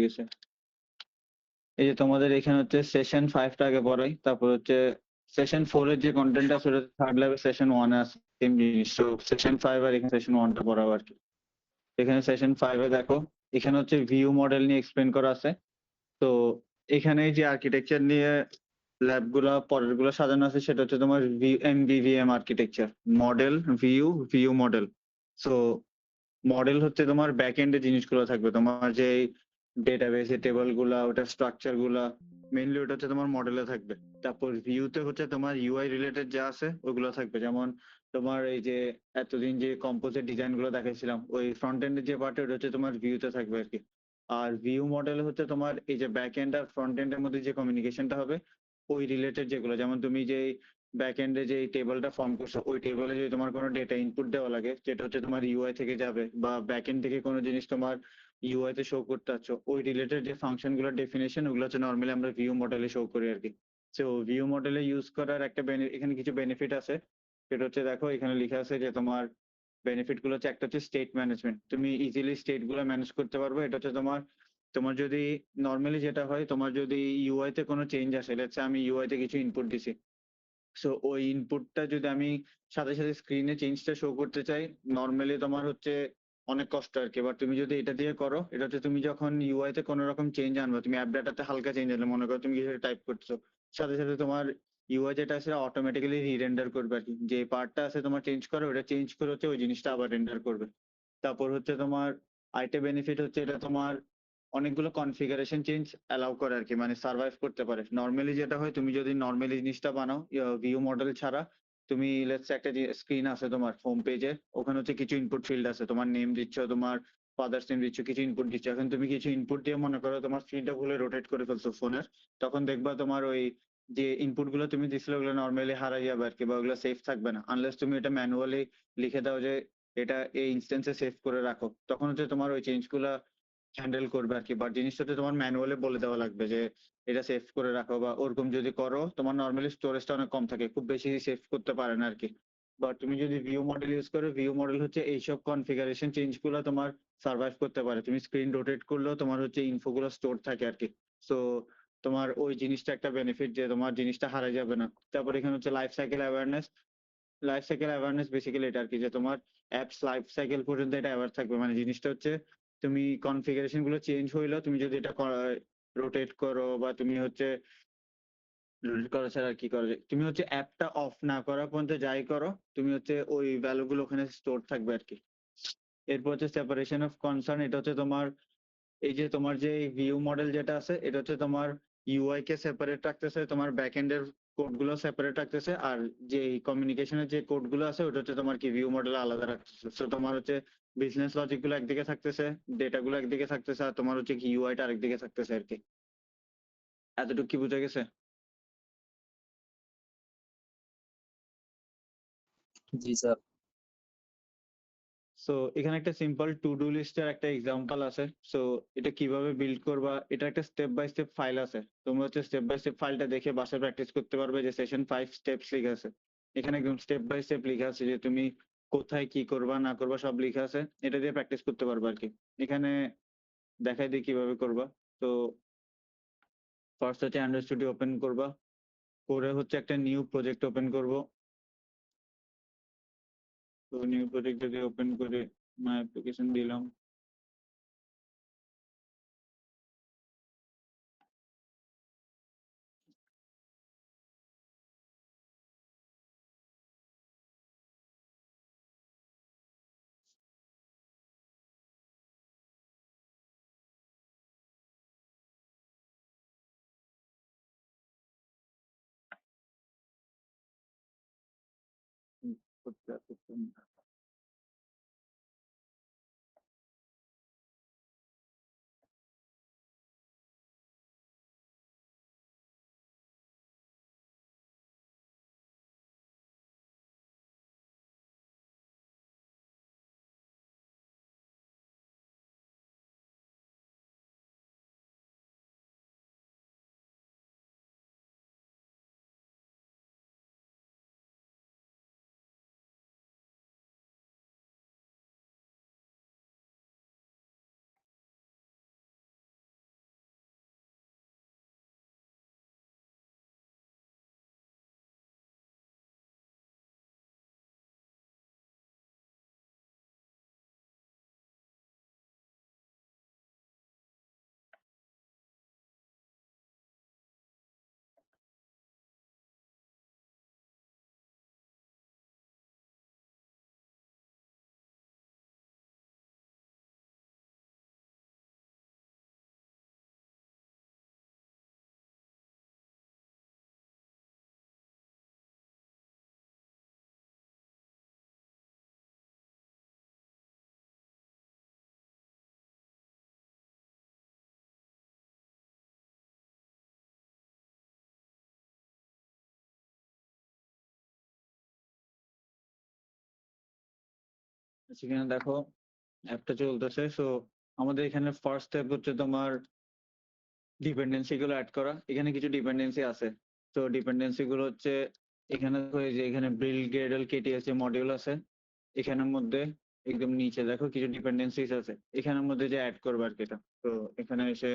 গেছে। এই যে তোমাদের এখানে হচ্ছে সেশন 5 টা আগে পড়াই, তারপর হচ্ছে সেশন 4 এর যে কন্টেন্ট আছে ওটা থার্ড ল্যাবে সেশন 1 এ আছে, সেম জিনিস। তো সেশন 5 আর এখানে সেশন 1 টা পড়াবো আর কি। এখানে সেশন 5 এ দেখো, এখানে হচ্ছে ভিউ মডেল নিয়ে এক্সপ্লেন করা আছে। তো এখানে যে আর্কিটেকচার নিয়ে ল্যাবগুলা পরেরগুলো সাজানো আছে সেটা হচ্ছে তোমার MVVM architecture, model, view model. So model হচ্ছে তোমার ব্যাক এন্ডে জিনিসগুলো থাকবে, তোমার যে ডেটাবেসে টেবল গুলা, ওটার স্ট্রাকচার গুলা, মেইনলি ওটা হচ্ছে তোমার মডেলে থাকবে। তারপর ভিউতে হচ্ছে তোমার ইউআই রিলেটেড যা আছে ওগুলো থাকবে, যেমন তোমার এই যে এতদিন যে কম্পোজিট ডিজাইন গুলো দেখাইছিলাম, ওই ফ্রন্ট এন্ডের যে পার্ট ওটা হচ্ছে তোমার ভিউতে থাকবে আর কি। আর ভিউ মডেল হচ্ছে তোমার এই যে ব্যাক এন্ড আর ফ্রন্ট এন্ডের মধ্যে যে কমিউনিকেশনটা হবে ওই রিলেটেড যেগুলো, যেমন তুমি যে ব্যাক এন্ডে যে টেবলটা ফর্ম করছো ওই টেবলে যদি তোমার কোনো ডেটা ইনপুট দেওয়া লাগে যেটা হচ্ছে তোমার ইউআই থেকে যাবে, বা ব্যাক এন্ড থেকে কোনো জিনিস তোমার ইউআই তে শো করতে চাচ্ছ, ওই রিলেটেড যে ফাংশন গুলোর ডেফিনেশন ওগুলো হচ্ছে নর্মালি আমরা ভিউ মডেলে শো করি আর কি। সো ভিউ মডেলে ইউজ করার একটা এখানে কিছু বেনিফিট আছে। সেটা হচ্ছে দেখো এখানে লেখা আছে যে তোমার বেনিফিট গুলো হচ্ছে, একটা হচ্ছে স্টেট ম্যানেজমেন্ট, তুমি ইজিলি স্টেট গুলো ম্যানেজ করতে পারবে। এটা হচ্ছে তোমার তোমার যদি নর্মালি যেটা হয়, তোমার যদি ইউআই তে কোনো চেঞ্জ আসে, লেটস আমি ইউআই তে কিছু ইনপুট দিছি, সো ওই ইনপুটটা যদি আমি সাথে সাথে স্ক্রিনে চেঞ্জটা শো করতে চাই, নর্মালি তোমার হচ্ছে অনেক কষ্ট আর কি। এবার তুমি যদি এটা দিয়ে করো, এটা হচ্ছে তুমি যখন ইউআই তে কোনো রকম চেঞ্জ আনবে, তুমি অ্যাপ ডাটাতে হালকা চেঞ্জ আনলে, মনে করো তুমি কিছু টাইপ করছো, সাথে সাথে তোমার ইউআই যেটা আছে অটোমেটিক্যালি রিরেন্ডার করবে আর কি, যে পার্টটা আছে তোমার চেঞ্জ করো, ওটা চেঞ্জ করে হচ্ছে ওই জিনিসটা আবার রেন্ডার করবে। তারপর হচ্ছে তোমার আরেকটা বেনিফিট হচ্ছে এটা তোমার অনেকগুলো কনফিগারেশন চেঞ্জ অ্যালাউ করে আর কি, মানে সার্ভাইভ করতে পারে। নর্মালি যেটা হয়, তুমি যদি নর্মালি জিনিসটা বানাও ভিউ মডেল ছাড়া, তুমি লেটস একটা স্ক্রিন আছে তোমার হোম পেজে, ওখানে হচ্ছে কিছু ইনপুট ফিল্ড আছে, তোমার নেম দিচ্ছ, তোমার ফাদার্স নেম দিচ্ছ, কিছু ইনপুট দিচ্ছ। এখন তুমি কিছু ইনপুট দিয়ে মনে করো তোমার স্ক্রিনটা ভুলে রোটেট করে ফেলছো ফোনের, তখন দেখবা তোমার ওই যে ইনপুট গুলো তুমি দিছিলে ওগুলো নর্মালি হারাই যাবে আর কি, বা ওগুলো সেফ থাকবে না আনলেস তুমি এটা ম্যানুয়ালি লিখে দাও যে এটা এই ইনস্ট্যান্সে সেভ করে রাখো, তখন হচ্ছে তোমার ওই চেঞ্জ গুলা হ্যান্ডেল করবে আর কি। বাট জিনিসটা তো তোমার ম্যানুয়ালি বলে দেওয়া লাগবে যে এটা সেভ করে রাখো, বা ওরকম যদি করো তোমার নর্মালি স্টোরেজটা অনেক কম থাকে, খুব বেশি সেভ করতে পারে না আর কি। বাট তুমি যদি ভিউ মডেল ইউজ করো, ভিউ মডেল হচ্ছে এইসব কনফিগারেশন চেঞ্জ গুলো তোমার সার্ভাইভ করতে পারে, তুমি স্ক্রিন রোটেট করলেও তোমার হচ্ছে ইনফো গুলো স্টোর থাকে আর কি। সো তোমার ওই জিনিসটা একটা বেনিফিট যে তোমার জিনিসটা হারা যাবে না। তারপর এখানে হচ্ছে life cycle awareness. Life cycle awareness basically এটা আর কি, যে তোমার অ্যাপস লাইফ সাইকেল পর্যন্ত এটা অ্যাওয়ার থাকবে, মানে জিনিসটা হচ্ছে তুমি কনফিগারেশন গুলো চেঞ্জ হইলেও তুমি যদি এটা রোটেট করো, বা তুমি হচ্ছে রোটেট করা ছাড়া আর কি করো, তুমি হচ্ছে অ্যাপটা অফ না করা পর্যন্ত যাই করো, তুমি হচ্ছে ওই ভ্যালু গুলো ওখানে স্টোর থাকবে আর কি। এরপর হচ্ছে সেপারেশন অফ কনসার্ন। এটা হচ্ছে তোমার এই যে তোমার যে ভিউ মডেল যেটা আছে এটা হচ্ছে তোমার ইউআই কে সেপারেট রাখতেছে, তোমার ব্যাক এন্ডের কোড গুলো সেপারেট রাখতেছে, আর যে কমিউনিকেশনের যে কোড গুলো আছে ওটা হচ্ছে তোমার কি ভিউ মডেল আলাদা রাখতেছে। তো তোমার হচ্ছে বিজনেস লজিক গুলো একদিকে থাকতেছে, ডেটা গুলো একদিকে থাকতেছে, আর তোমার হচ্ছে কি ইউআইটা আরেকদিকে থাকতেছে আর কি। এতটুকু কি বুঝা গেছে? জি স্যার। সো এখানে একটা সিম্পল টু ডু লিস্টের একটা এক্সাম্পল আছে। সো এটা কিভাবে বিল্ড করবা, এটা একটা স্টেপ বাই স্টেপ ফাইল আছে, তোমরা হচ্ছে স্টেপ বাই স্টেপ ফাইলটা দেখে বাসায় প্র্যাকটিস করতে পারবে, যে সেশন 5 স্টেপস লেখা আছে এখানে, একদম স্টেপ বাই স্টেপ লেখা আছে যে তুমি কোথায় কি করবা না করবা সব লেখা আছে, এটা দিয়ে প্র্যাকটিস করতে পারবে আর কি। এখানে দেখাই দিই কিভাবে করবা। তো ফার্স্ট হচ্ছে অ্যান্ড্রয়েড স্টুডিও ওপেন করবা, করে হচ্ছে একটা নিউ প্রজেক্ট ওপেন করব। তো নিউ প্রজেক্ট যদি ওপেন করে মাই অ্যাপ্লিকেশন দিলাম, করতে আসছে। সেখানে দেখো অ্যাপটা চলতেছে। সো আমাদের এখানে ফার্স্ট স্টেপ হচ্ছে তোমার ডিপেন্ডেন্সি গুলো অ্যাড করা। এখানে কিছু ডিপেন্ডেন্সি আছে। তো ডিপেন্ডেন্সি গুলো হচ্ছে এখানে দেখো, এই যে এখানে বিল্ড গ্রেডল কেটিএস যে মডিউল আছে, এখানের মধ্যে একদম নিচে দেখো কিছু ডিপেন্ডেন্সিস আছে, এখানের মধ্যে যে অ্যাড করবে আর কি এটা। তো এখানে এসে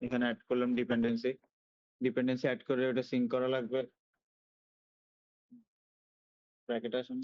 এখানে অ্যাড করলাম ডিপেন্ডেন্সি। ডিপেন্ডেন্সি অ্যাড করে ওটা সিঙ্ক করা লাগবে। ব্র্যাকেট আসুন।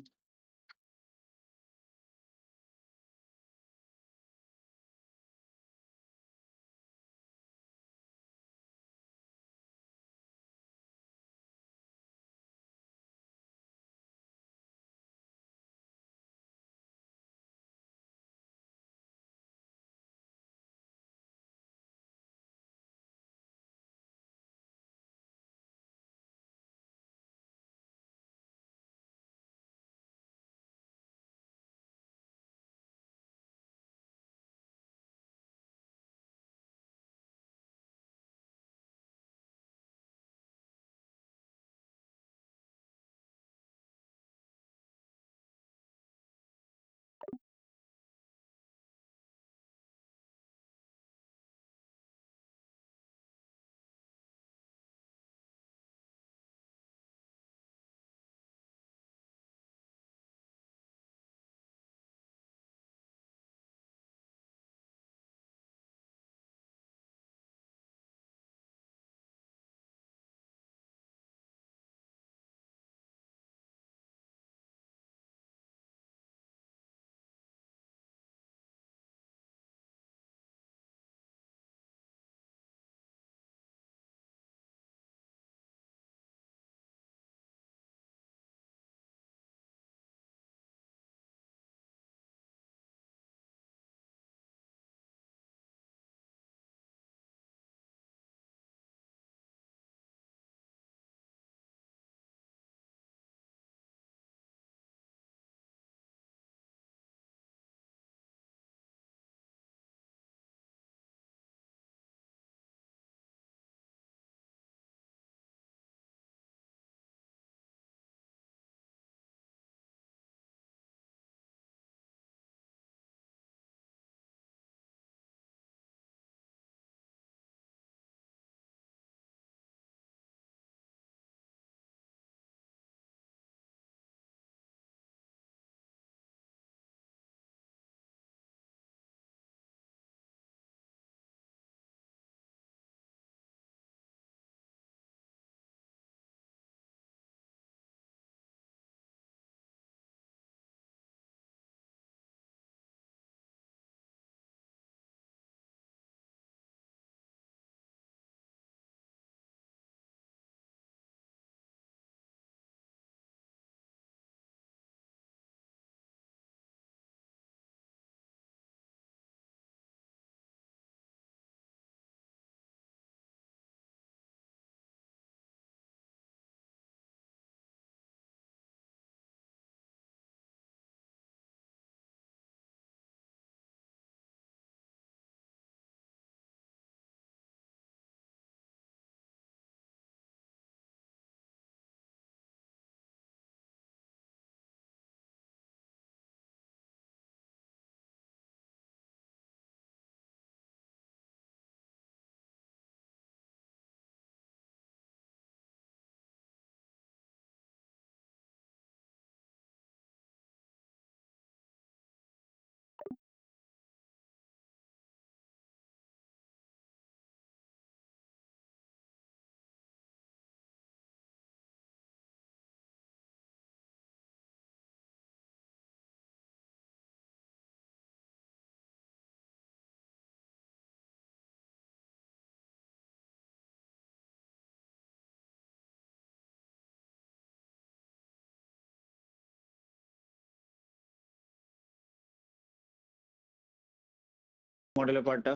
মডেলের পার্টটা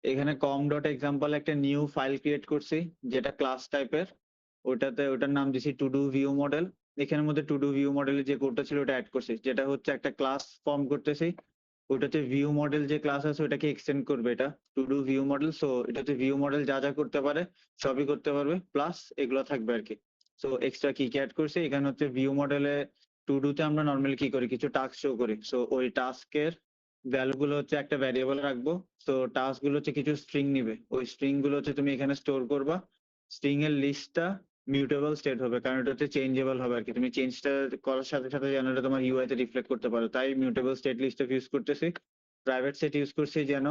এখানে কম ডট এক্সাম্পল একটা নিউ ফাইল ক্রিয়েট করছি, যেটা ক্লাস টাইপের। ওটার নাম দিছি টু ডু ভিউ মডেল। এখানের মধ্যে টু ডু ভিউ মডেলের যে কোডটা ছিল ওটা অ্যাড করছি, যেটা হচ্ছে একটা ক্লাস ফর্ম করতেছি। ওটা হচ্ছে ভিউ মডেল যে ক্লাস আছে ওটাকে এক্সটেন্ড করবে এটা to do view model. So এটা হচ্ছে ভিউ মডেল যা যা করতে পারে সবই করতে পারবে, প্লাস এগুলো থাকবে আর কি। সো এক্সট্রা কি কি অ্যাড করছি এখানে হচ্ছে ভিউ মডেলে টু ডু তে আমরা নরমালি কি করি, কিছু টাস্ক শো করি। সো ওই টাস্কের ভ্যালু গুলো হচ্ছে একটা ভ্যারিয়েবল রাখবো। সো টাস্ক গুলো হচ্ছে কিছু স্ট্রিং নিবে, ওই স্ট্রিং গুলো হচ্ছে তুমি এখানে স্টোর করবা। স্ট্রিং এর লিস্টটা মিউটেবল স্টেট হবে, কারণ এটা হচ্ছে চেঞ্জেবল হবে আর কি। তুমি চেঞ্জটা করার সাথে সাথে যেন এটা তোমার ইউআই তে রিফ্লেক্ট করতে পারো, তাই মিউটেবল স্টেট লিস্ট ইউজ করতেছি। প্রাইভেট সেট ইউজ করছি যেন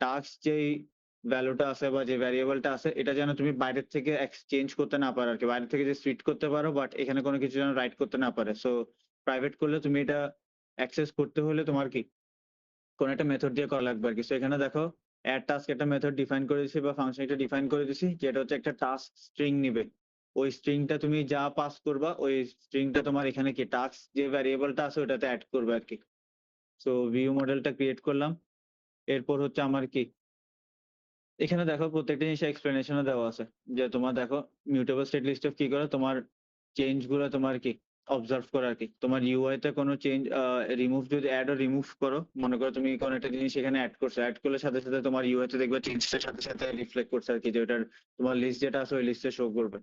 টাস্ক যেই ভ্যালুটা আছে বা যে ভ্যারিয়েবলটা আছে এটা যেন তুমি বাইরের থেকে এক্সচেঞ্জ করতে না পারো আর কি, বাইরে থেকে যে সুইট করতে পারো বাট এখানে কোনো কিছু যেন রাইট করতে না পারে। সো প্রাইভেট করলে তুমি এটা অ্যাক্সেস করতে হলে তোমার কি কোন একটা মেথড দিয়ে করা লাগবে আর কি। সো এখানে দেখো অ্যাড টাস্ক একটা মেথড ডিফাইন করে দিছি বা ফাংশন একটা ডিফাইন করে দিছি, যেটা হচ্ছে একটা টাস্ক স্ট্রিং নিবে। ওই স্ট্রিংটা তুমি যা পাস করবা ওই স্ট্রিংটা তোমার এখানে কি টাস্ক যে ভ্যারিয়েবলটা আছে ওটাতে অ্যাড করবে আর কি। সো ভিউ মডেলটা ক্রিয়েট করলাম। এরপর হচ্ছে আমার কি এখানে দেখো প্রত্যেকটা জিনিসের এক্সপ্লেনেশনও দেওয়া আছে, যে তোমার দেখো মিউটেবল স্টেট লিস্ট অফ কি করে তোমার চেঞ্জ গুলো তোমার কি অবজার্ভ করা আর কি। তোমার ইউআই তে কোনো চেঞ্জ রিমুভ যদি অ্যাড ও রিমুভ করো, মনে করো তুমি কোনো একটা জিনিস এখানে অ্যাড করছো, অ্যাড করলে সাথে সাথে তোমার ইউআই তে দেখবে চেঞ্জটার সাথে সাথে রিফ্লেক্ট করছে আর কি, যে ওটার তোমার লিস্ট যেটা আছে ওই লিস্টে শো করবে।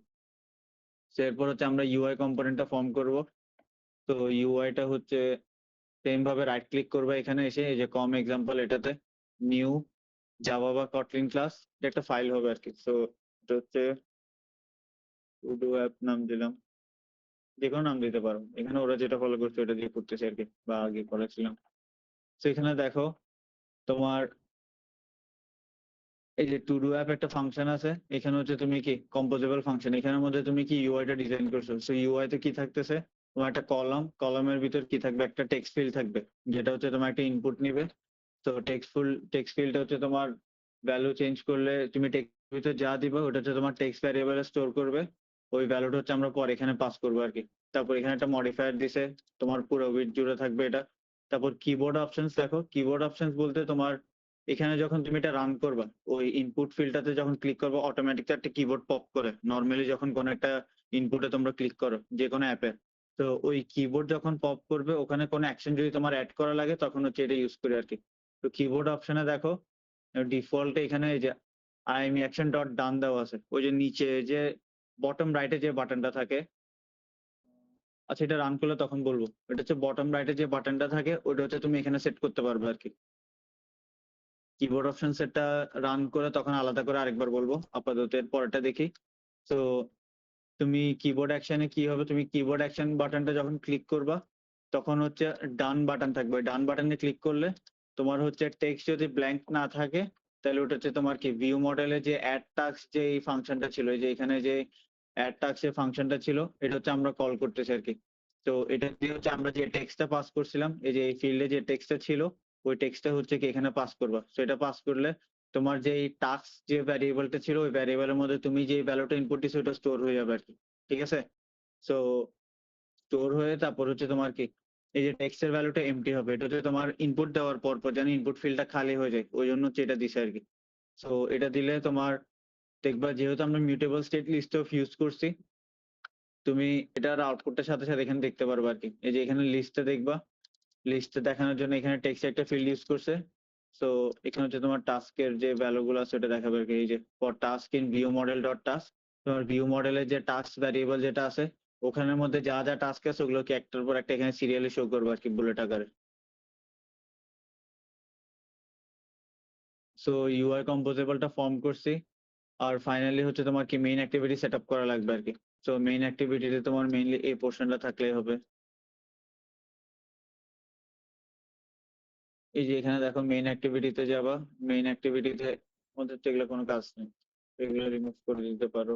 তো এরপর হচ্ছে আমরা ইউআই কম্পোনেন্টটা ফর্ম করব। তো ইউআইটা হচ্ছে সেম ভাবে রাইট ক্লিক করবে এখানে এসে, এই যে কম এক্সাম্পল এটাতে নিউ জাভা বা কটলিন ক্লাস, এটা একটা ফাইল হবে আর কি। সো এটা হচ্ছে টুডু অ্যাপ নাম দিলাম, যে কোনো নাম দিতে পারো, এখানে ওরা যেটা ফলো করছে ওটা দিয়ে করতেছে আর কি, বা আগে করেছিলাম। তো এখানে দেখো তোমার এই যে টু ডু অ্যাপ একটা ফাংশন আছে, এখানে হচ্ছে তুমি কি কম্পোজেবল ফাংশন, এখানের মধ্যে তুমি কি ইউআইটা ডিজাইন করছো। সো ইউআই তে কি থাকতেছে, তোমার একটা কলামের ভিতর কি থাকবে, একটা টেক্সট ফিল্ড থাকবে, যেটা হচ্ছে তোমার একটা ইনপুট নিবে। তো টেক্সট ফিল্ডটা হচ্ছে তোমার ভ্যালু চেঞ্জ করলে তুমি টেক্সট ভিতরে যা দিবে ওটা হচ্ছে তোমার টেক্সট ভ্যারিয়েবলে স্টোর করবে। ওই ভ্যালুটা হচ্ছে আমরা পরে এখানে পাস করবো আর কি। তারপর এখানে একটা মডিফায়ার দিছে, তোমার পুরো উইথ জুড়ে থাকবে এটা। তারপর কিবোর্ড অপশনস দেখো, কিবোর্ড অপশনস বলতে তোমার এখানে যখন তুমি এটা রান করবা ওই ইনপুট ফিল্ডটাতে যখন ক্লিক করবো অটোমেটিক একটা কিবোর্ড পপ করে, নর্মালি যখন কোনো একটা ইনপুটে তোমরা ক্লিক করো যে কোনো অ্যাপে। তো ওই কিবোর্ড যখন পপ করবে ওখানে কোনো অ্যাকশন যদি তোমার অ্যাড করা লাগে তখন হচ্ছে এটা ইউজ করে আর কি। তো কিবোর্ড অপশনে দেখো ডিফল্টে এখানে এই যে আইএমই অ্যাকশন ডট ডান দেওয়া আছে, ওই যে নিচে যে বটম রাইটে যে বাটনটা থাকে, আচ্ছা এটা রান করলে তখন বলবো, এটা হচ্ছে বটম রাইটে যে বাটনটা থাকে ওটা হচ্ছে তুমি এখানে সেট করতে পারবে আর কি। কিবোর্ড অপশন সেটটা রান করে তখন আলাদা করে আরেকবার বলবো, আপাতত এর পরেরটা দেখি। তো তুমি কিবোর্ড অ্যাকশনে কি হবে, তুমি কিবোর্ড অ্যাকশন বাটনটা যখন ক্লিক করবা তখন হচ্ছে ডান বাটন থাকবে, ডান বাটনে ক্লিক করলে তোমার হচ্ছে টেক্সট যদি ব্ল্যাঙ্ক না থাকে তাহলে ওটা হচ্ছে তোমার কি ভিউ মডেলে যে অ্যাড টাস্ক যে এই ফাংশনটা ছিল, এই যে এখানে যে অ্যাড টাস্ক এর ফাংশনটা ছিল এটা হচ্ছে আমরা কল করতেছি আর কি। তো এটা দিয়ে হচ্ছে আমরা যে টেক্সটটা পাস করছিলাম, এই যে এই ফিল্ডে যে টেক্সটটা ছিল ওই টেক্সটটা হচ্ছে কি এখানে পাস করবা। তো এটা পাস করলে তোমার যে টাস্ক যে ভ্যারিয়েবলটা ছিল ওই ভ্যারিয়েবলের মধ্যে তুমি যে ভ্যালুটা ইনপুট দিছো ওটা স্টোর হয়ে যাবে আর কি। ঠিক আছে। সো স্টোর হয়ে তারপর হচ্ছে তোমার কি এই যে টেক্সটের ভ্যালুটা এমটি হবে, এটা হচ্ছে তোমার ইনপুট দেওয়ার পর পর যেন ইনপুট ফিল্ডটা খালি হয়ে যায়, ওই জন্য হচ্ছে এটা দিছে আর কি। সো এটা দিলে তোমার দেখবা যেহেতু আমরা mutable state list of use করছি, তুমি এটার আউটপুটটার সাথে সাথে এখানে দেখতে পারবে আর কি। এই যে এখানে লিস্টে দেখবা, লিস্টে দেখানোর জন্য এখানে টেক্সট একটা ফিল্ড ইউজ করছে। সো এখানে হচ্ছে তোমার টাস্কের যে ভ্যালু গুলো আছে ওটা দেখাবে আর কি। এই যে for task in view model dot task, তোমার ভিউ মডেলের যে টাস্ক ভ্যারিয়েবল যেটা আছে ওখানের মধ্যে যা যা টাস্ক আছে ওগুলোকে একটার পর একটা এখানে সিরিয়ালি শো করবে আর কি বুলেট আকারে। সো ইউআই কম্পোজেবলটা ফর্ম করছি। আর ফাইনালি হচ্ছে তোমার কি মেইন অ্যাক্টিভিটি সেট আপ করা লাগবে আর কি। সো মেইন অ্যাক্টিভিটিতে তোমার মেইনলি এই পোর্শনটা থাকলেই হবে। এই যে এখানে দেখো মেইন অ্যাক্টিভিটিতে যাবা, মেইন অ্যাক্টিভিটিতে মধ্যে তো এগুলো কোনো কাজ নেই, এগুলো রিমুভ করে দিতে পারো।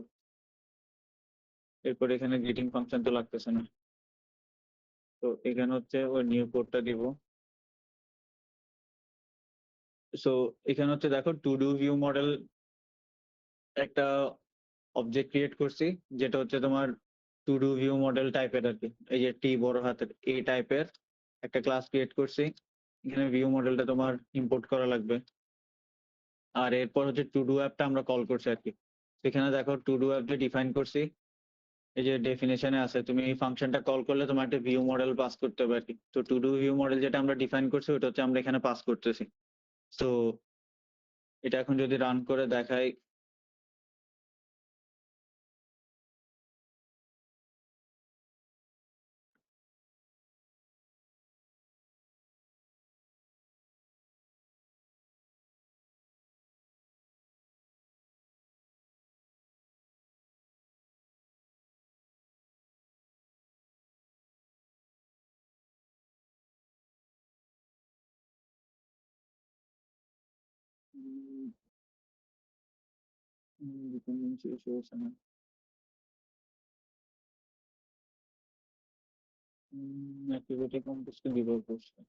এরপর এখানে গ্রিটিং ফাংশন তো লাগতেছে না, তো এখানে হচ্ছে ওই নিউ কোডটা দিব। সো এখানে হচ্ছে দেখো টু ডু ভিউ মডেল একটা অবজেক্ট ক্রিয়েট করছি, যেটা হচ্ছে তোমার টু ডু ভিউ মডেল টাইপের আর কি। এই যে টি বড় হাতের এই টাইপের একটা ক্লাস ক্রিয়েট করছি, এখানে ভিউ মডেলটা তোমার ইম্পোর্ট করা লাগবে। আর এরপর হচ্ছে টু ডু অ্যাপটা আমরা কল করছি আর কি। এখানে দেখো টু ডু অ্যাপ যে ডিফাইন করছি, এই যে ডেফিনেশনে আছে তুমি এই ফাংশনটা কল করলে তোমার একটা ভিউ মডেল পাস করতে হবে আর কি। তো টু ডু ভিউ মডেল যেটা আমরা ডিফাইন করছি ওটা হচ্ছে আমরা এখানে পাস করতেছি। তো এটা এখন যদি রান করে দেখাই, Dependency shows and activity compost debug করছে।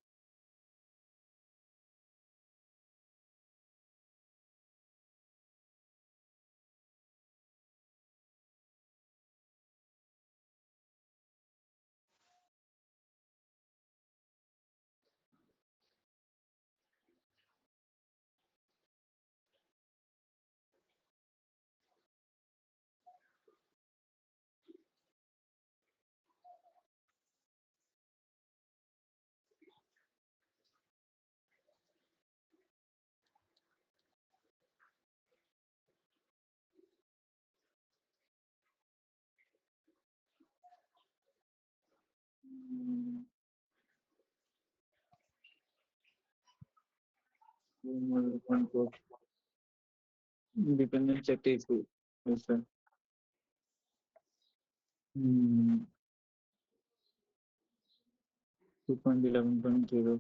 Control dependency একটা issue হয়েছে। 2.11.0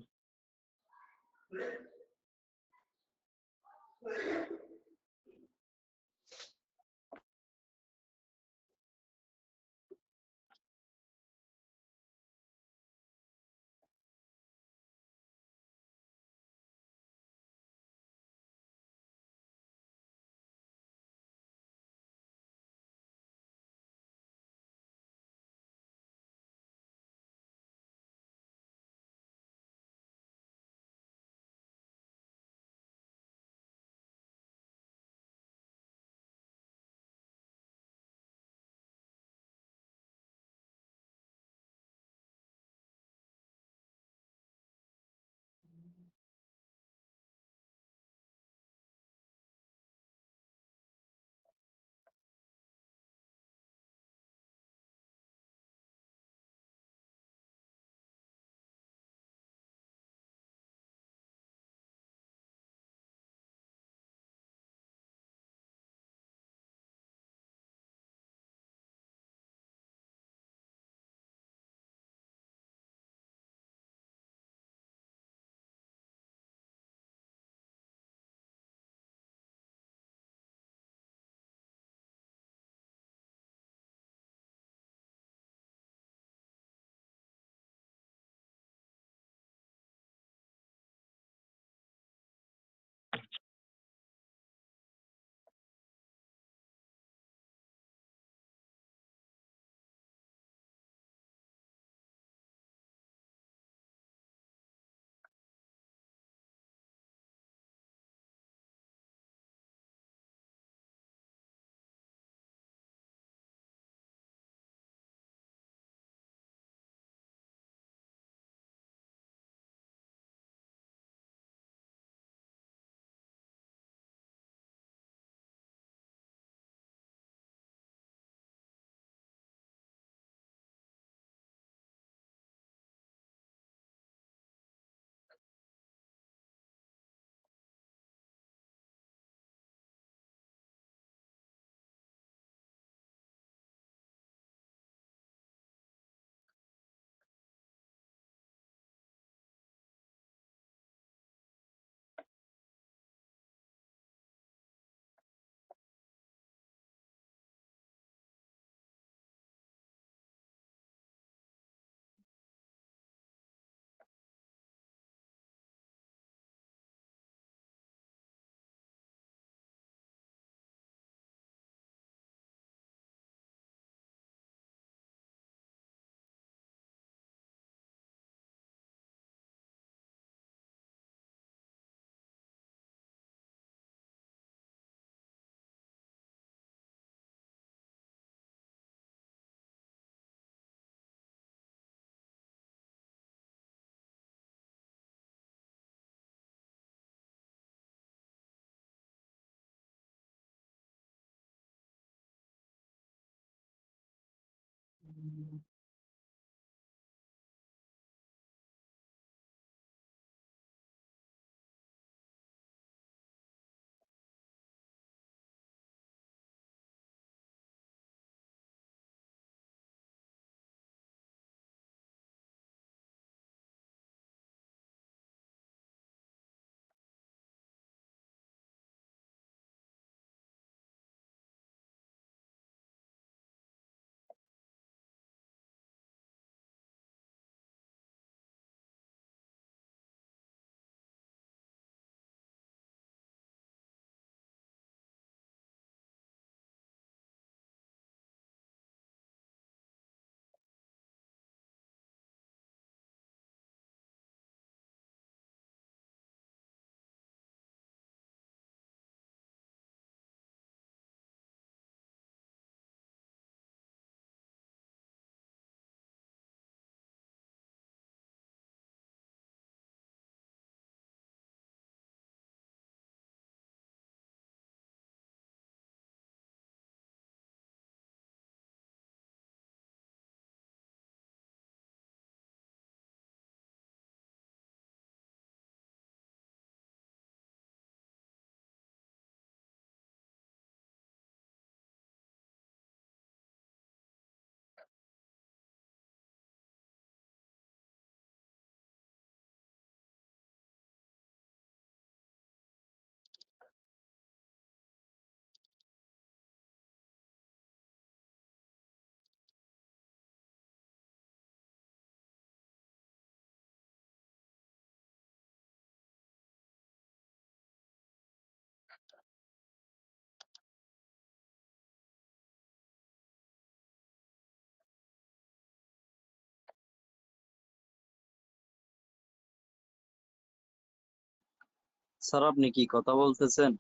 স্যার আপনি কি কথা বলতেছেন?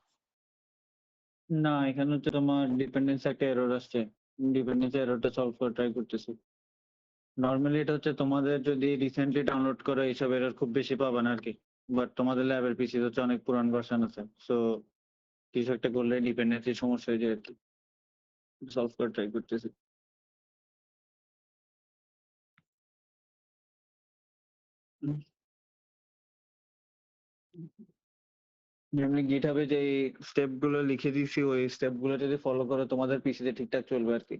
না, এখানে হচ্ছে তোমার ডিপেন্ডেন্সি একটা এরর আসছে। ডিপেন্ডেন্সি এররটা সলভ করে ট্রাই করতেছি। নরমালি এটা হচ্ছে তোমাদের যদি রিসেন্টলি ডাউনলোড করো এইসব এরর খুব বেশি পাবা না আরকি। বাট তোমাদের ল্যাবের পিসি হচ্ছে অনেক পুরান ভার্সন আছে। সো কিছু একটা করলে ডিপেন্ডেন্সির সমস্যা হয়ে যায় আরকি। সলভ করে ট্রাই করতেছি। হুম। যেমনি GitHub এ যে স্টেপ গুলো লিখে দিয়েছি ওই স্টেপ গুলো যদি ফলো করো তোমাদের পিসিতে ঠিকঠাক চলবে আরকি।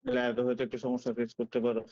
ল্যাবে হয়তো একটু সমস্যা ফেস করতে পারো।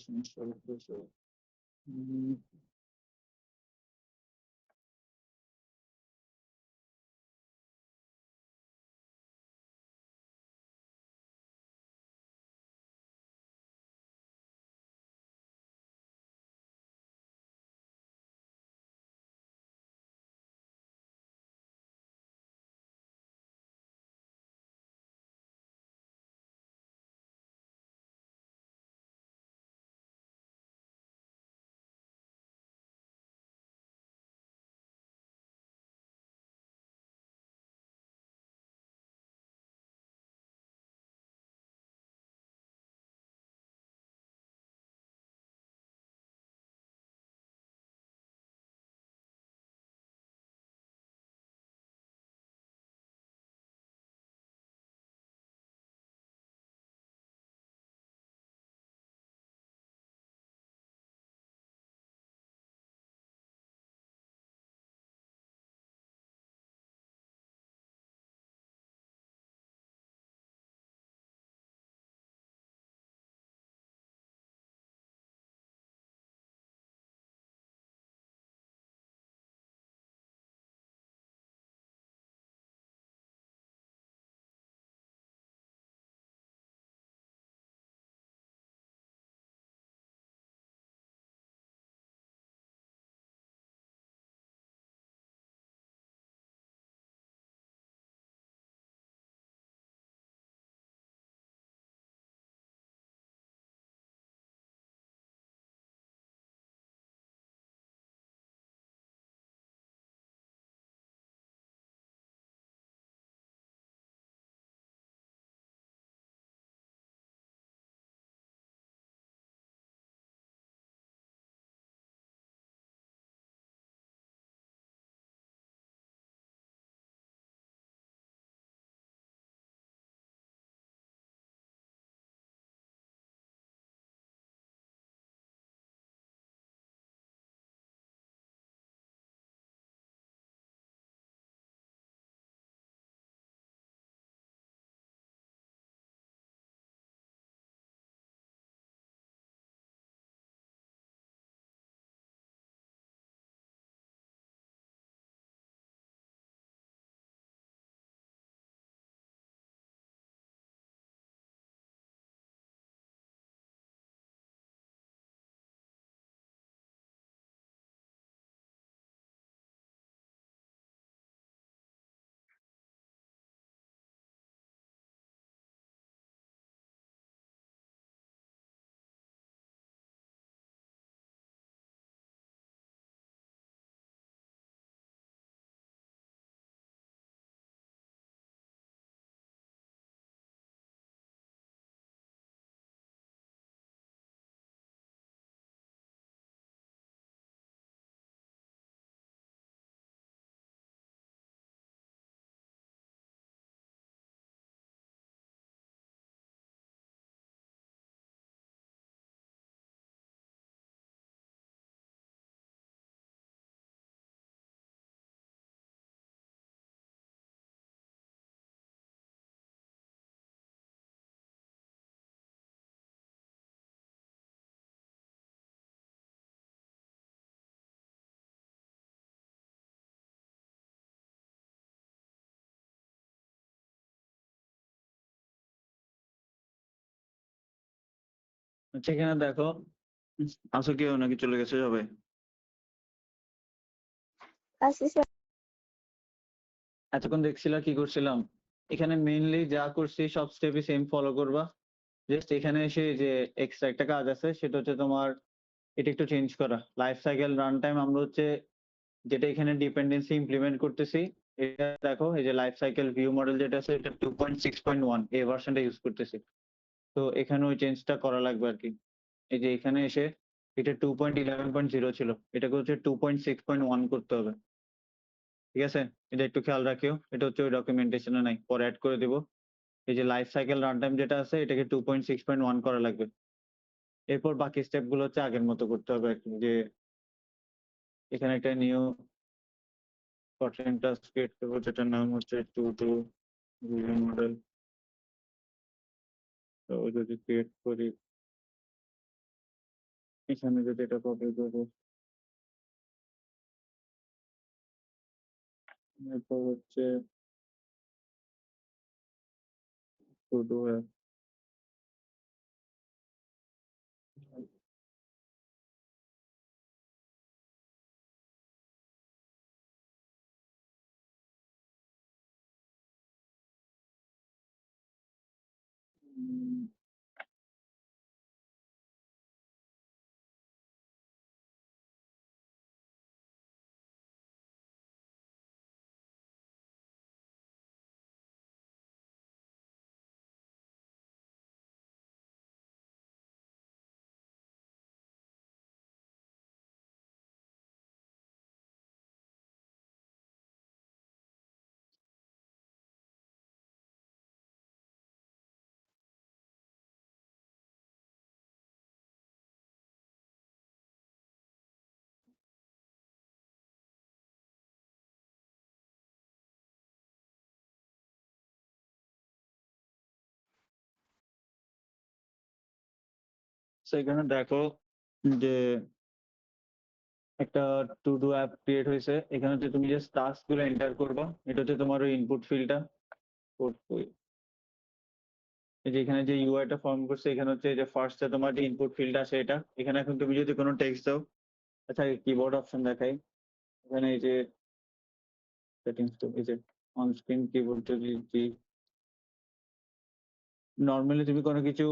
সমস্যা হচ্ছে। সেখানে দেখো আসো কেউ নাকি চলে গেছে সবাই? আচ্ছা স্যার। এতক্ষণ দেখছিলা কি করছিলাম? এখানে মেইনলি যা করছি সব স্টেপই সেম ফলো করবা। জাস্ট এখানে এসে যে এক্সট্রা একটা কাজ আছে সেটা হচ্ছে তোমার এটা একটু চেঞ্জ করা। লাইফ সাইকেল রান টাইম আমরা হচ্ছে যেটা এখানে ডিপেন্ডেন্সি ইমপ্লিমেন্ট করতেছি, এটা দেখো এই যে লাইফ সাইকেল ভিউ মডেল যেটা আছে এটা 2.6.1 এই ভার্সনটা ইউজ করতেছি। তো এখানে ওই চেঞ্জটা করা লাগবে আরকি। এই যে এখানে এসে এটা 2.11.0 ছিল। এটাকে হচ্ছে 2.6.1 করতে হবে। ঠিক আছে? এটা একটু খেয়াল রাখিও। এটা হচ্ছে ওই ডকুমেন্টেশনে নাই। পরে এড করে দিব। এই যে লাইফ সাইকেল রান টাইম যেটা আছে এটাকে 2.6.1 করা লাগবে। এরপর বাকি স্টেপ গুলো হচ্ছে আগের মতো করতে হবে আরকি। যে এখানে একটা নিউ কন্টেন্ট টাস্ক ক্রিয়েট করব যেটার নাম হচ্ছে to ভিউ মডেল। তো যদি ক্রিয়েট করি এখানে যদি এটা কপি করবো এরপর হচ্ছে to do app। সেখানে দেখো যে একটা টু ডু অ্যাপ ক্রিয়েট হয়েছে। এখানে হচ্ছে তুমি জাস্ট টাস্ক গুলো এন্টার করবা। এটা হচ্ছে তোমার ওই ইনপুট ফিল্ডটা। এই যে এখানে যে ইউআইটা ফর্ম করছে এখানে হচ্ছে যে ফার্স্টে তোমার যে ইনপুট ফিল্ড আছে এটা। এখানে এখন তুমি যদি কোনো টেক্সট দাও, আচ্ছা কিবোর্ড অপশন দেখাই। এখানে এই যে সেটিংস তো এই যে অন স্ক্রিন কিবোর্ড যদি নর্মালি তুমি কোনো কিছু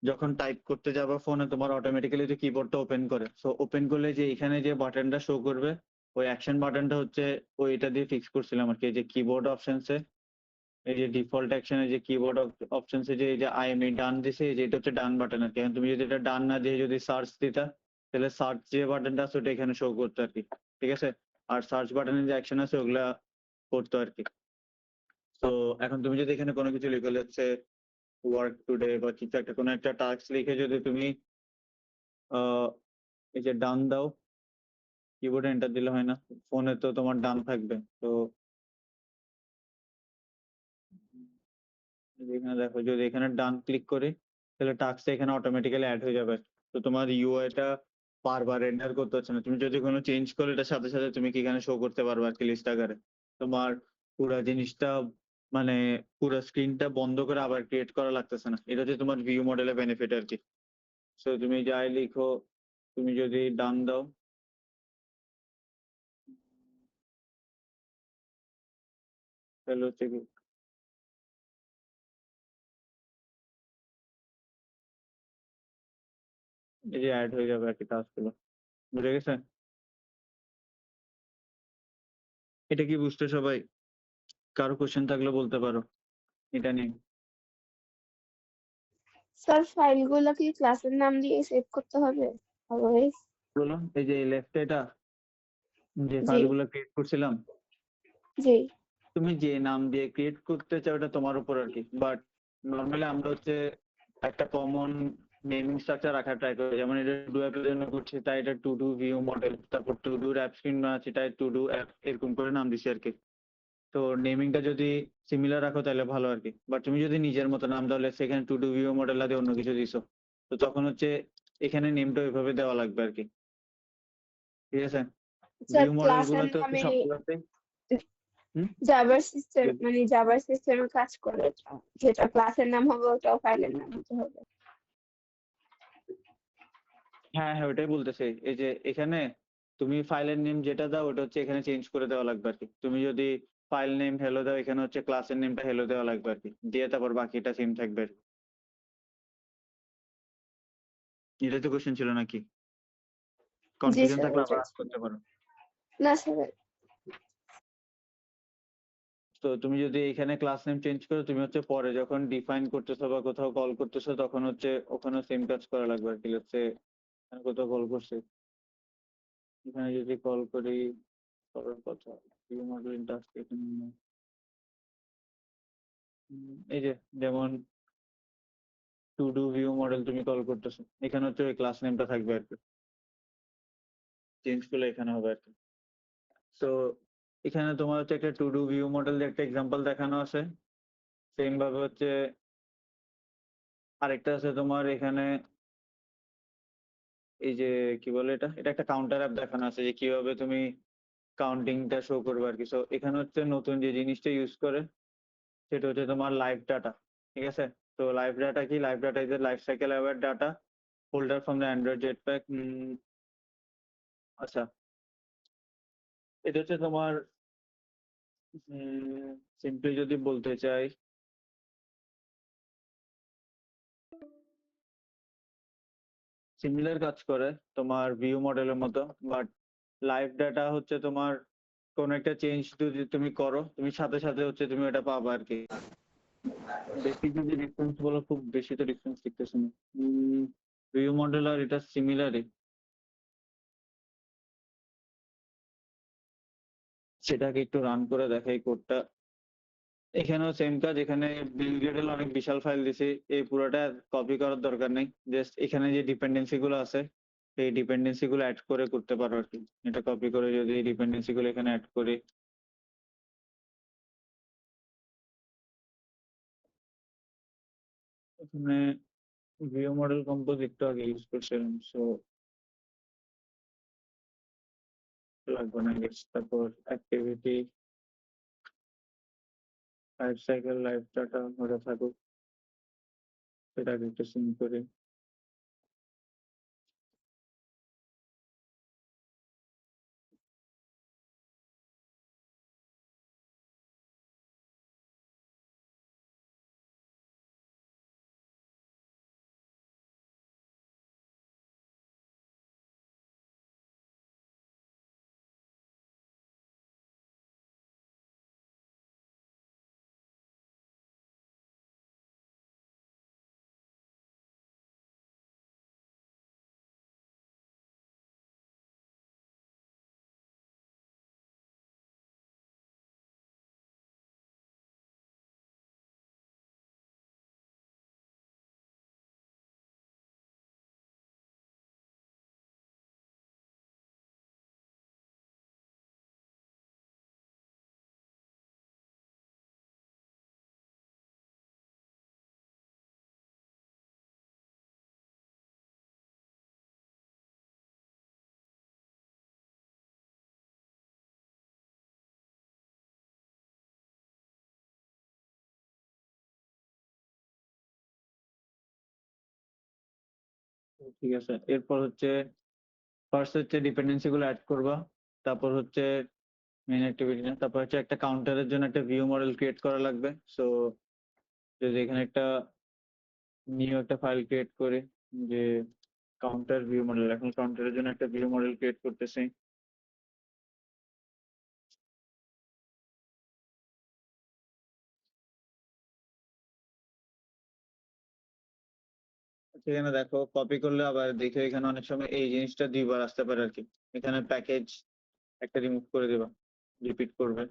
যখন টাইপ করতে যাবা ফোনে তোমার অটোমেটিক্যালি যে কিবোর্ডটা ওপেন করে। সো ওপেন করলে যে এখানে যে বাটনটা শো করবে ওই অ্যাকশন বাটনটা হচ্ছে ওইটা দিয়ে ফিক্স করছিলাম আর কি। এই যে কিবোর্ড অপশনসে এই যে ডিফল্ট অ্যাকশনে যে কিবোর্ড অপশনসে যে এই যে আমি ডান দিছি এই যে এটা হচ্ছে ডান বাটন আর কি। এখন তুমি যদি এটা ডান না দিয়ে যদি সার্চ দিতা তাহলে সার্চ যে বাটনটা আছে ওটা এখানে শো করতো আর কি। ঠিক আছে? আর সার্চ বাটনের যে অ্যাকশন আছে ওগুলা করতো আর কি। তো এখন তুমি যদি এখানে কোনো কিছু লিখলে হচ্ছে ওয়ার্ক টুডে বা কিছু একটা কোনো একটা টাস্ক লিখে যদি তুমি এই যে ডান দাও, কিবোর্ডে এন্টার দিলে হয় না, ফোনে তো তোমার ডান থাকবে। তো এখানে দেখো যদি এখানে ডান ক্লিক করি তাহলে টাস্কটা এখানে অটোমেটিক্যালি অ্যাড হয়ে যাবে। তো তোমার ইউআইটা বারবার এন্টার করতে হচ্ছে না। তুমি যদি কোনো চেঞ্জ করো এটার সাথে সাথে তুমি কি এখানে শো করতে পারবে আর কি লিস্ট আকারে। তোমার পুরো জিনিসটা মানে পুরো স্ক্রিনটা বন্ধ করে আবার ক্রিয়েট করা লাগতেছে না। এটা হচ্ছে তোমার ভিউ মডেলের বেনিফিট আর কি। সো তুমি যাই লিখো, তুমি যদি ডান দাও তাহলে হচ্ছে কি এই যে অ্যাড হয়ে যাবে আর কি টাস্কগুলো। বুঝে গেছে? এটা কি বুঝতে সবাই? কারো কোশ্চেন থাকলে বলতে পারো এটা নিয়ে। স্যার ফাইলগুলো কি ক্লাসের নাম দিয়ে সেভ করতে হবে অলওয়েজ? বলো এই যে লেফটে এটা যে জি ফাইলগুলো ক্রিয়েট করছিলাম, জি। তুমি যে নাম দিয়ে ক্রিয়েট করতে চাও ওটা তোমার উপর আর কি। বাট নর্মালি আমরা হচ্ছে একটা কমন নেমিং স্ট্রাকচার রাখার ট্রাই করি। যেমন এটা টু ডু অ্যাপের জন্য করছি তাই এটা টু ডু ভিউ মডেল, তারপর টু ডু অ্যাপ স্ক্রিন আছে তাই টু ডু অ্যাপ এরকম করে নাম দিছি আর কি। তো নেমিংটা যদি সিমিলার রাখো তাহলে ভালো আর কি। বাট তুমি যদি নিজের মতো নাম দাও সেখানে টু ডু ভিউ মডেল দিয়ে অন্য কিছু দিছো, তো তখন হচ্ছে এখানে নেমটা ওইভাবে দেওয়া লাগবে আর কি। ঠিক আছে? স্যার ভিউ মডেল ক্লাসের গুলোতে হচ্ছে নামে সবগুলোতে হুম জাভার সিস্টেম মানে জাভার সিস্টেমে কাজ করে, যেটা ক্লাসের নাম হবে ওটাও ফাইলের নাম হতে হবে। হ্যাঁ, হ্যাঁ, ওটাই বলতেছি। এই যে এখানে তুমি ফাইলের নেম যেটা দাও ওটা হচ্ছে এখানে চেঞ্জ করে দেওয়া লাগবে আরকি। তুমি যদি ফাইল নেম hello দাও এখানে হচ্ছে ক্লাসের নেমটা hello দেওয়া লাগবে আরকি। দিয়ে তারপর বাকিটা সেম থাকবে আরকি। এটাই তো কোয়েশ্চেন ছিল নাকি? জি কনফিউশন স্যার থাকলে আবার ওইটাই আস্ক ছিল। করতে পারো। না স্যার তো তুমি যদি এখানে ক্লাস নেম চেঞ্জ করো তুমি হচ্ছে পরে যখন ডিফাইন করতেছো বা কোথাও কল করতেছো তখন হচ্ছে ওখানেও সেম কাজ করা লাগবে আরকি। লেটস সে আমি কোথাও কল করছি। এখানে যদি কল করি করার কথা ভিউ মডেলিং টাস্ক এখানে এই যে যেমন টু ডু ভিউ মডেল তুমি কল করতেছো। এখানে হচ্ছে ওই ক্লাস নেমটা থাকবে আরকি। চেঞ্জ করলে এখানে হবে আরকি। সো এখানে তোমার হচ্ছে একটা টু ডু ভিউ মডেল যে একটা এক্সাম্পল দেখানো আছে। সেম ভাবে হচ্ছে আরেকটা আছে তোমার এখানে এই যে কি বলে এটা? এটা একটা কাউন্টার অ্যাপ দেখানো আছে যে কিভাবে তুমি কাউন্টিংটা শো করবে আরকি। সো এখানে হচ্ছে নতুন যে জিনিসটা ইউজ করে সেটা হচ্ছে তোমার লাইভ ডাটা। ঠিক আছে? তো লাইভ ডাটা কি? Live data is a life cycle aware data holder from the Android Jetpack আচ্ছা। এটা হচ্ছে তোমার সিম্পলি যদি বলতে চাই সিমিলার কাজ করে তোমার ভিউ মডেলের মতো বাট লাইভ ডাটা হচ্ছে তোমার কোন একটা চেঞ্জ যদি তুমি করো তুমি সাথে সাথে হচ্ছে তুমি এটা পাবা আর কি বেসিক যদি ডিফারেন্স বলো খুব বেশি তো ডিফারেন্স দেখতেছি না ভিউ মডেল আর এটা সিমিলারই সেটাকে একটু রান করে দেখাই কোডটা এখানেও সেম কাজ এখানে বিল গেটের অনেক বিশাল ফাইল দিছি এই পুরোটা কপি করার দরকার নেই জাস্ট এখানে যে ডিপেন্ডেন্সি গুলো আছে এই ডিপেন্ডেন্সি গুলো অ্যাড করে করতে পারো আর কি এটা কপি করে যদি এই ডিপেন্ডেন্সি গুলো এখানে অ্যাড করি এখানে ভিউ মডেল কম্পোজ একটু আগে ইউজ করছিলাম সো লাগবে না গেস তারপর activity life cycle life data ওটা থাকুক সেটাকে একটু সিং করি ঠিক আছে এরপর হচ্ছে ফার্স্ট হচ্ছে ডিপেন্ডেন্সি গুলো অ্যাড করবা তারপর হচ্ছে মেইন অ্যাক্টিভিটি না তারপর হচ্ছে একটা কাউন্টারের জন্য একটা ভিউ মডেল ক্রিয়েট করা লাগবে সো যদি এখানে একটা নিউ একটা ফাইল ক্রিয়েট করি যে কাউন্টার ভিউ মডেল এখন কাউন্টারের জন্য একটা ভিউ মডেল ক্রিয়েট করতেছি সেখানে দেখো কপি করলে আবার দেখে এখানে অনেক সময় এই জিনিসটা দুইবার আসতে পারে আর কি এখানে প্যাকেজ একটা রিমুভ করে দেবা রিপিট করবে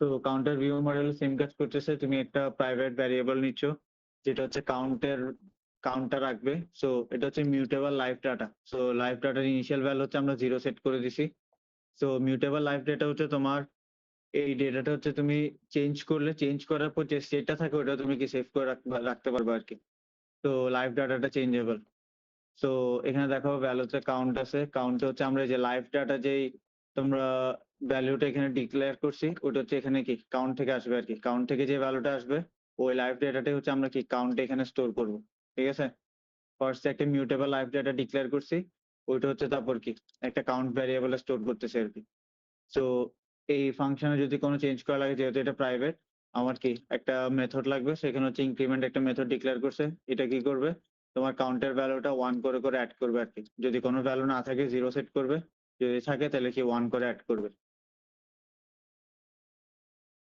তো কাউন্টার ভিউ মডেল সেম কাজ করতেছে তুমি একটা প্রাইভেট ভ্যারিয়েবল নিচ্ছ যেটা হচ্ছে কাউন্টার রাখবে সো এটা হচ্ছে mutable live data so live ডাটার ইনিশিয়াল ভ্যালু হচ্ছে আমরা 0 সেট করে দিছি সো মিউটেবল লাইভ ডেটা হচ্ছে তোমার এই ডেটাটা হচ্ছে তুমি চেঞ্জ করলে চেঞ্জ করার পর যে স্টেটটা থাকে ওটা তুমি কি সেভ করে রাখতে পারবে আর কি তো লাইভ ডাটাটা চেঞ্জেবল সো এখানে দেখো ভ্যালুতে কাউন্ট আছে কাউন্ট হচ্ছে আমরা এই যে লাইভ ডাটা যেই তোমরা ভ্যালুটা এখানে ডিক্লেয়ার করছি ওটা হচ্ছে এখানে কি কাউন্ট থেকে আসবে আর কি কাউন্ট থেকে যে ভ্যালুটা আসবে ওই লাইভ ডেটাটাই হচ্ছে আমরা কি কাউন্টে এখানে স্টোর করব ঠিক আছে ফার্স্টে একটা মিউটেবল লাইভ ডেটা ডিক্লেয়ার করছি, ওইটা হচ্ছে তারপর কি একটা কাউন্ট ভ্যারিয়েবলে স্টোর করতেছে আর কি। সো এই ফাংশনে যদি কোনো চেঞ্জ করা লাগে, যেহেতু এটা প্রাইভেট, আমার কি একটা মেথড লাগবে, সেখানে হচ্ছে ইনক্রিমেন্ট একটা মেথড ডিক্লেয়ার করছে। এটা কি করবে, তোমার কাউন্টের ভ্যালুটা 1 করে করে অ্যাড করবে আর কি। যদি কোনো ভ্যালু না থাকে 0 সেট করবে, যদি থাকে তাহলে কি 1 করে অ্যাড করবে।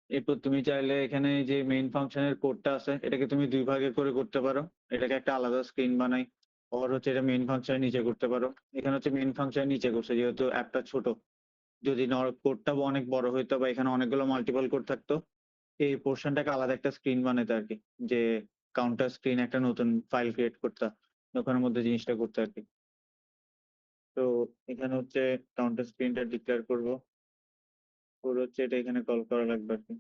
এরপর তুমি চাইলে এখানে যে মেইন ফাংশনের কোডটা আছে, এটাকে তুমি 2 ভাগে করে করতে পারো। এটাকে একটা আলাদা স্ক্রিন বানাই, আর হচ্ছে এটা মেইন ফাংশনের নিচে করতে পারো। এখানে হচ্ছে মেইন ফাংশনের নিচে করছে, যেহেতু অ্যাপটা ছোট। যদি কোডটা অনেক বড় হইতো বা এখানে অনেকগুলো মাল্টিপল কোড থাকতো, এই পোর্শনটাকে আলাদা একটা স্ক্রিন বানাইতে আর কি, যে কাউন্টার স্ক্রিন একটা নতুন ফাইল ক্রিয়েট করতে, ওখানের মধ্যে জিনিসটা করতে আর কি। তো এখানে হচ্ছে কাউন্টার স্ক্রিনটা ডিক্লেয়ার করবো, ওর হচ্ছে এটা এখানে কল করা লাগবে আর কি।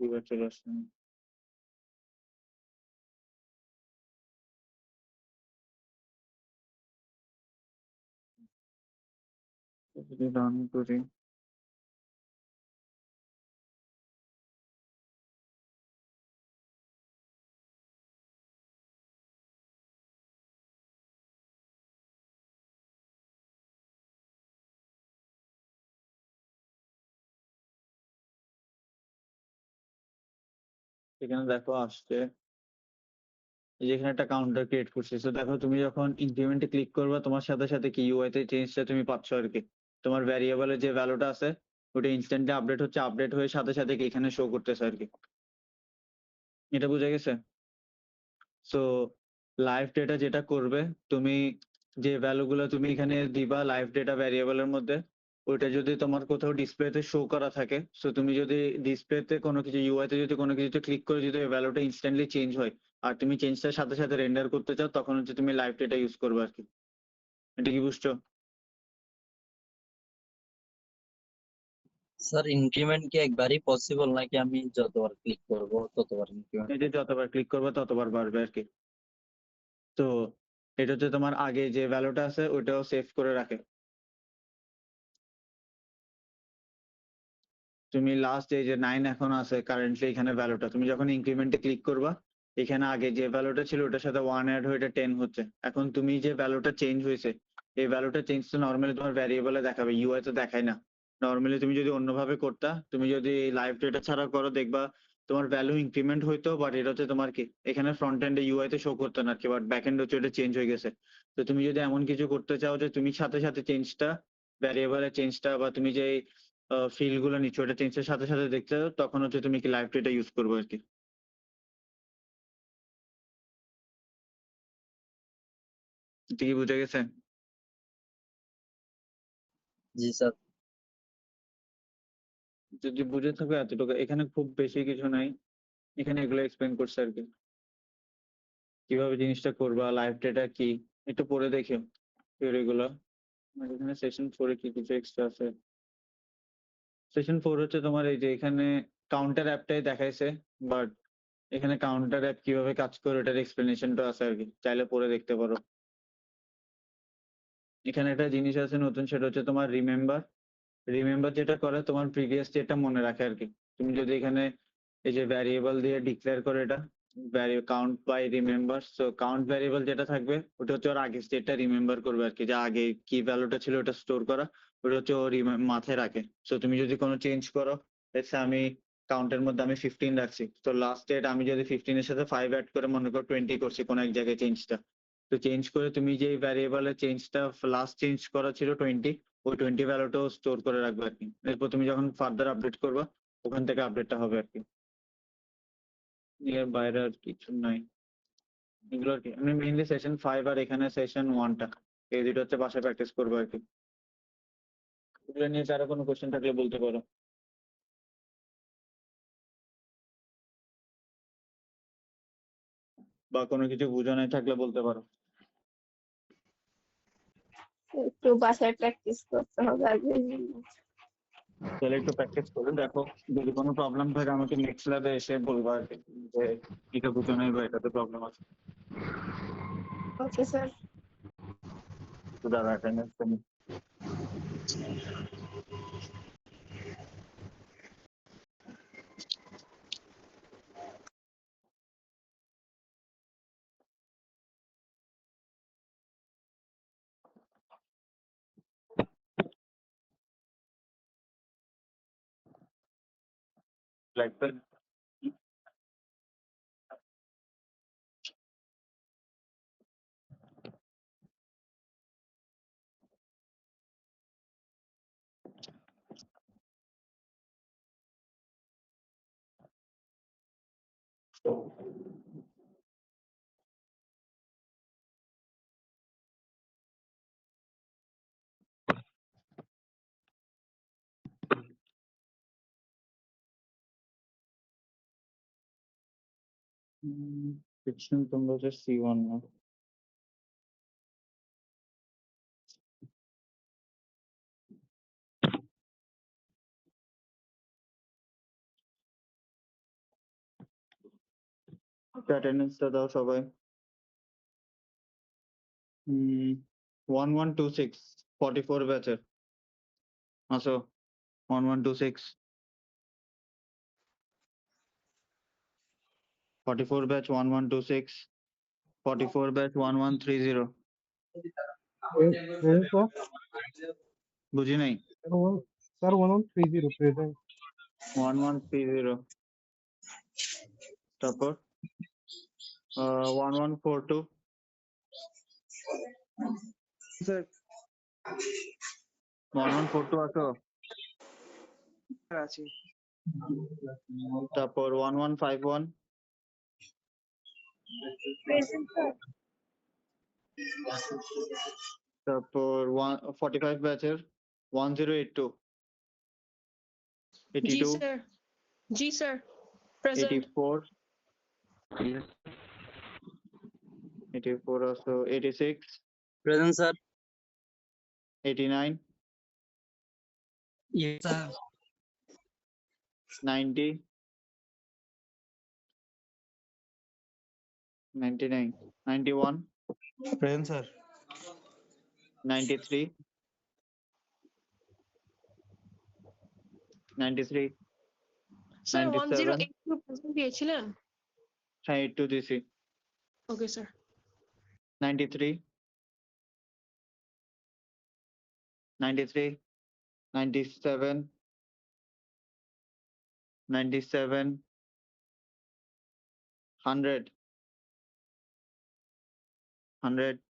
দুইবার চলে আসছে না। যদি রান করি, এখানে দেখো আসছে, এই যে এখানে একটা কাউন্টার ক্রিয়েট করছি। তো দেখো তুমি যখন ইনক্রিমেন্টে ক্লিক করবে, তোমার সাথে সাথে কি ইউআই তে চেঞ্জটা তুমি পাচ্ছ আর কি। তোমার ভ্যারিয়েবলের যে ভ্যালুটা আছে, ওটা ইনস্ট্যান্টলি আপডেট হচ্ছে, আপডেট হয়ে সাথে সাথে কি এখানে শো করতেছে আর কি। এটা বোঝা গেছে? সো লাইভ ডেটা যেটা করবে, তুমি যে ভ্যালুগুলো তুমি এখানে দিবা লাইভ ডেটা ভ্যারিয়েবলের মধ্যে, ওইটা যদি তোমার কোথাও ডিসপ্লেতে শো করা থাকে, সো তুমি যদি ডিসপ্লেতে কোনো কিছু ইউআই তে যদি কোনো কিছুতে ক্লিক করে যদি ওই ভ্যালুটা ইনস্ট্যান্টলি চেঞ্জ হয়, আর তুমি চেঞ্জটার সাথে সাথে রেন্ডার করতে চাও, তখন হচ্ছে তুমি লাইভ ডেটা ইউজ করবে আর কি। এটা কি বুঝছো? স্যার ইনক্রিমেন্ট কি একবারই পসিবল নাকি আমি যতবার ক্লিক করব ততবার ইনক্রিমেন্ট? এই যে যতবার ক্লিক করবে ততবার বাড়বে আর কি। তো এটা হচ্ছে তোমার আগে যে ভ্যালুটা আছে ওইটাও সেভ করে রাখে। তুমি লাস্ট এই যে 9 এখন আছে কারেন্টলি এখানে ভ্যালুটা, তুমি যখন ইনক্রিমেন্টে ক্লিক করবা, এখানে আগে যে ভ্যালুটা ছিল ওটার সাথে 1 অ্যাড হয়ে এটা 10 হচ্ছে। এখন তুমি যে ভ্যালুটা চেঞ্জ হয়েছে, এই ভ্যালুটা চেঞ্জ তো নর্মালি তোমার ভ্যারিয়েবলে দেখাবে, ইউআই তো দেখায় না। নর্মালি তুমি যদি অন্যভাবে করতা, তুমি যদি লাইভ ডেটা ছাড়া করো, দেখবা তোমার ভ্যালু ইনক্রিমেন্ট হইতো, বাট এটা হচ্ছে তোমার কি এখানে ফ্রন্ট এন্ডে ইউআই তে শো করতো না আর কি, বাট ব্যাক এন্ড হচ্ছে এটা চেঞ্জ হয়ে গেছে। তো তুমি যদি এমন কিছু করতে চাও যে তুমি সাথে সাথে চেঞ্জটা, ভ্যারিয়েবলের চেঞ্জটা, বা তুমি যে ফিল্ড গুলো নিচ্ছ ওটা চেঞ্জের সাথে সাথে দেখতে চাও, তখন হচ্ছে তুমি কি লাইভ ডেটা ইউজ করবো আর কি। এটা কি বুঝে গেছে? জি স্যার। যদি বুঝে থাকো এতটুকু, এখানে খুব বেশি কিছু নাই, এখানে এগুলো এক্সপ্লেন করছে আর কি, কিভাবে জিনিসটা করবা, লাইভ ডেটা কি, একটু পড়ে দেখো থিওরি গুলো। আর এখানে সেশন 4 কি কিছু এক্সট্রা আছে। সেশন 4 হচ্ছে তোমার এই যে এখানে কাউন্টার অ্যাপটাই দেখাইছে, বাট এখানে কাউন্টার অ্যাপ কিভাবে কাজ করে ওটার এক্সপ্লেনেশনটা আছে আর কি, চাইলে পড়ে দেখতে পারো। এখানে একটা জিনিস আছে নতুন, সেটা হচ্ছে তোমার রিমেম্বার। রিমেম্বার যেটা করে তোমার প্রিভিয়াস স্টেটটা মনে রাখে আর কি। তুমি যদি এখানে এই যে ভ্যারিয়েবল দিয়ে ডিক্লেয়ার করে এটা count by remember, so count variable যেটা থাকবে ওটা হচ্ছে ওর আগের স্টেটটা রিমেম্বার করবে আর কি, যে আগে কি ভ্যালুটা ছিল ওটা স্টোর করা, ওটা হচ্ছে ও মাথায় রাখে। সো তুমি যদি কোনো চেঞ্জ করো, আমি কাউন্টের মধ্যে আমি 15 রাখছি, তো লাস্ট স্টেট আমি যদি 15 এর সাথে 5 অ্যাড করে মনে করো 20 করছি কোনো এক জায়গায় চেঞ্জটা, তো চেঞ্জ করে তুমি যে ভ্যারিয়েবলের চেঞ্জটা লাস্ট চেঞ্জ করা ছিল 20, ওই 20 ভ্যালুটাও স্টোর করে রাখবে আর কি। এরপর তুমি যখন ফার্দার আপডেট করবা, ওখান থেকে আপডেটটা হবে আর কি। এর বাইরে আর কিছু নাই। এগুলো আর কি আমি মেইনলি সেশন 5 আর এখানে সেশন 1টা, এই দুটো হচ্ছে বাসায় প্র্যাকটিস করবো আর কি। এগুলো নিয়ে কারো কোনো কোশ্চেন থাকলে বলতে পারো, বা কোনো কিছু বুঝো নাই থাকলে বলতে পারো। একটু বাসায় প্র্যাকটিস করতে হবে আগে। তাহলে একটু প্র্যাকটিস করে দেখো, যদি কোনো প্রবলেম থাকে আমাকে নেক্সট ল্যাবে এসে বলবা আর কি, যে এটা বুঝো নাই বা এটাতে প্রবলেম আছে। Okay sir. তো দাঁড়া অ্যাটেন্ডেন্স Like that. Fiction তোমরা হচ্ছে C1 না? অ্যাটেন্ডেন্সটা দাও সবাই। 1126 44 ব্যাচের আসো। 1126 44 ব্যাচ 1126 44 ব্যাচ 1130 Present, sir. বুঝি নাই। Sir, 1130 present. 1130 তারপর 1142 স্যার 1142 আসো। আছি। তারপর 1151 প্রেজেন্ট স্যার। তারপর 45 ব্যাচের 1082 जी 82 सर जी sir present 84 84 also 86 present sir 89 yes sir 90 99 91 present sir 93 93 sir 97 1082 present দিয়েছিলেন হ্যাঁ 82 দিছি ওকে স্যার 93 93 97 97 100 100